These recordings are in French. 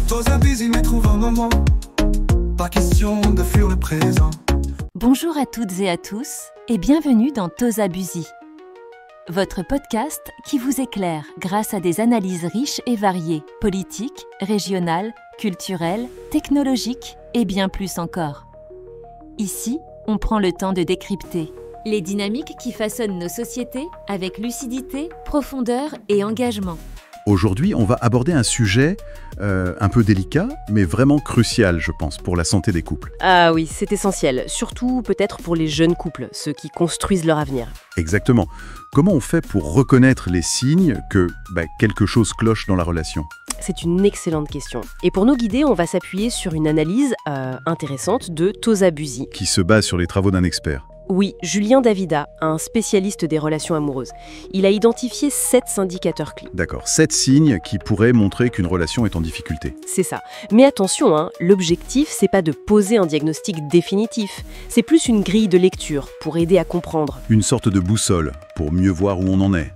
Toza Busy, mais trouve un moment. Pas question de fuir le présent. Bonjour à toutes et à tous et bienvenue dans Toza Busy, votre podcast qui vous éclaire grâce à des analyses riches et variées, politiques, régionales, culturelles, technologiques et bien plus encore. Ici, on prend le temps de décrypter les dynamiques qui façonnent nos sociétés avec lucidité, profondeur et engagement. Aujourd'hui, on va aborder un sujet un peu délicat, mais vraiment crucial, je pense, pour la santé des couples. Ah oui, c'est essentiel, surtout peut-être pour les jeunes couples, ceux qui construisent leur avenir. Exactement. Comment on fait pour reconnaître les signes que quelque chose cloche dans la relation ? C'est une excellente question. Et pour nous guider, on va s'appuyer sur une analyse intéressante de Toza Busy. Qui se base sur les travaux d'un expert. Oui, Julien Davida, un spécialiste des relations amoureuses. Il a identifié 7 indicateurs clés. D'accord, 7 signes qui pourraient montrer qu'une relation est en difficulté. C'est ça. Mais attention, l'objectif, c'est pas de poser un diagnostic définitif. C'est plus une grille de lecture pour aider à comprendre. Une sorte de boussole pour mieux voir où on en est.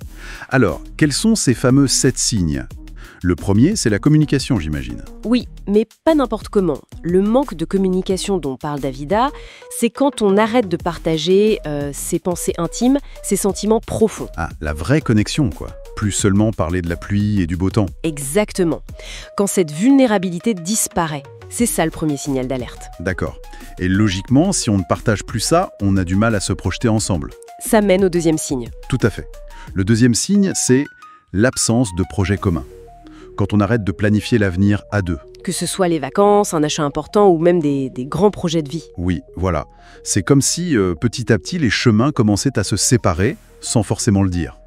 Alors, quels sont ces fameux 7 signes ? Le premier, c'est la communication, j'imagine. Oui, mais pas n'importe comment. Le manque de communication dont parle Davida, c'est quand on arrête de partager ses pensées intimes, ses sentiments profonds. Ah, la vraie connexion, quoi. Plus seulement parler de la pluie et du beau temps. Exactement. Quand cette vulnérabilité disparaît, c'est ça le premier signal d'alerte. D'accord. Et logiquement, si on ne partage plus ça, on a du mal à se projeter ensemble. Ça mène au deuxième signe. Tout à fait. Le deuxième signe, c'est l'absence de projet commun. Quand on arrête de planifier l'avenir à deux. Que ce soit les vacances, un achat important ou même des grands projets de vie. Oui, voilà. C'est comme si, petit à petit, les chemins commençaient à se séparer, sans forcément le dire.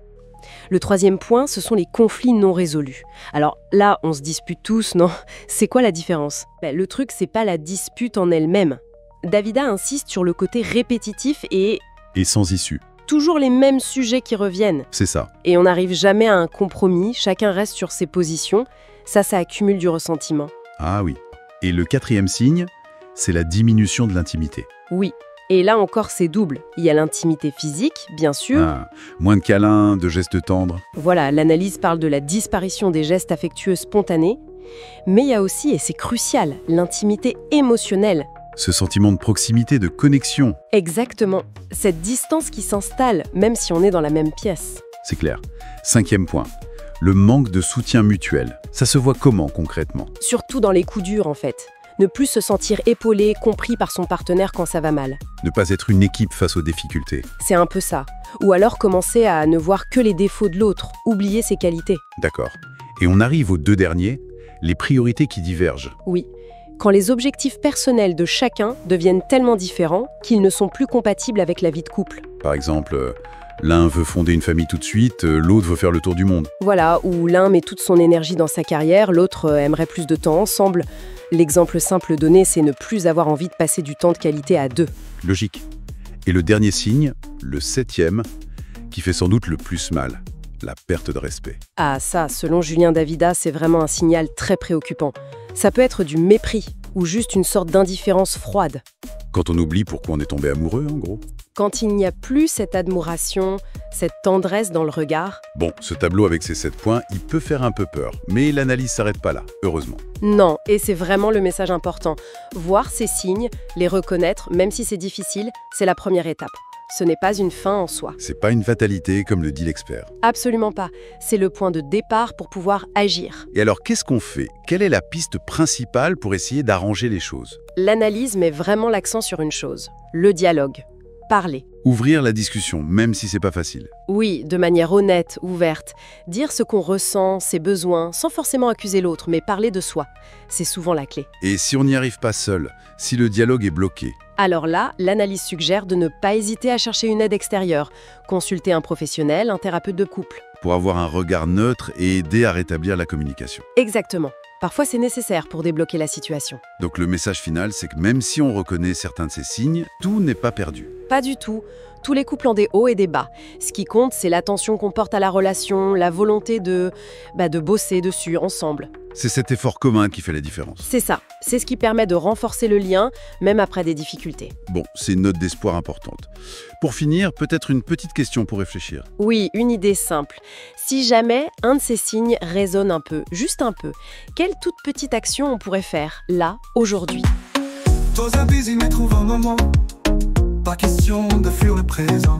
Le troisième point, ce sont les conflits non résolus. Alors là, on se dispute tous, non ? C'est quoi la différence ? Le truc, c'est pas la dispute en elle-même. Davida insiste sur le côté répétitif et sans issue. Toujours les mêmes sujets qui reviennent. C'est ça. Et on n'arrive jamais à un compromis, chacun reste sur ses positions. Ça accumule du ressentiment. Ah oui. Et le quatrième signe, c'est la diminution de l'intimité. Oui. Et là encore, c'est double. Il y a l'intimité physique, bien sûr. Ah, moins de câlins, de gestes tendres. Voilà, l'analyse parle de la disparition des gestes affectueux spontanés. Mais il y a aussi, et c'est crucial, l'intimité émotionnelle. Ce sentiment de proximité, de connexion. Exactement. Cette distance qui s'installe, même si on est dans la même pièce. C'est clair. Cinquième point, le manque de soutien mutuel. Ça se voit comment concrètement ? Surtout dans les coups durs, en fait. Ne plus se sentir épaulé, compris par son partenaire quand ça va mal. Ne pas être une équipe face aux difficultés. C'est un peu ça. Ou alors commencer à ne voir que les défauts de l'autre, oublier ses qualités. D'accord. Et on arrive aux deux derniers, les priorités qui divergent. Oui. Quand les objectifs personnels de chacun deviennent tellement différents qu'ils ne sont plus compatibles avec la vie de couple. Par exemple, l'un veut fonder une famille tout de suite, l'autre veut faire le tour du monde. Voilà, ou l'un met toute son énergie dans sa carrière, l'autre aimerait plus de temps ensemble. L'exemple simple donné, c'est ne plus avoir envie de passer du temps de qualité à deux. Logique. Et le dernier signe, le 7e, qui fait sans doute le plus mal, la perte de respect. Ah ça, selon Julien Davida, c'est vraiment un signal très préoccupant. Ça peut être du mépris ou juste une sorte d'indifférence froide. Quand on oublie pourquoi on est tombé amoureux, en gros. Quand il n'y a plus cette admiration, cette tendresse dans le regard. Bon, ce tableau avec ces 7 points, il peut faire un peu peur, mais l'analyse s'arrête pas là, heureusement. Non, et c'est vraiment le message important. Voir ces signes, les reconnaître, même si c'est difficile, c'est la première étape. Ce n'est pas une fin en soi. C'est pas une fatalité, comme le dit l'expert. Absolument pas. C'est le point de départ pour pouvoir agir. Et alors, qu'est-ce qu'on fait ? Quelle est la piste principale pour essayer d'arranger les choses ? L'analyse met vraiment l'accent sur une chose, le dialogue. Parler. Ouvrir la discussion, même si c'est pas facile. Oui, de manière honnête, ouverte. Dire ce qu'on ressent, ses besoins, sans forcément accuser l'autre, mais parler de soi. C'est souvent la clé. Et si on n'y arrive pas seul, si le dialogue est bloqué ? Alors là, l'analyse suggère de ne pas hésiter à chercher une aide extérieure. Consulter un professionnel, un thérapeute de couple. Pour avoir un regard neutre et aider à rétablir la communication. Exactement. Parfois, c'est nécessaire pour débloquer la situation. Donc le message final, c'est que même si on reconnaît certains de ces signes, tout n'est pas perdu. Pas du tout. Tous les couples ont des hauts et des bas. Ce qui compte, c'est l'attention qu'on porte à la relation, la volonté de bosser dessus ensemble. C'est cet effort commun qui fait la différence. C'est ça. C'est ce qui permet de renforcer le lien, même après des difficultés. Bon, c'est une note d'espoir importante. Pour finir, peut-être une petite question pour réfléchir. Oui, une idée simple. Si jamais un de ces signes résonne un peu, juste un peu, quelle toute petite action on pourrait faire, là, aujourd'hui? Tosa Busy, mais trouve un moment. Pas question de fuir le présent.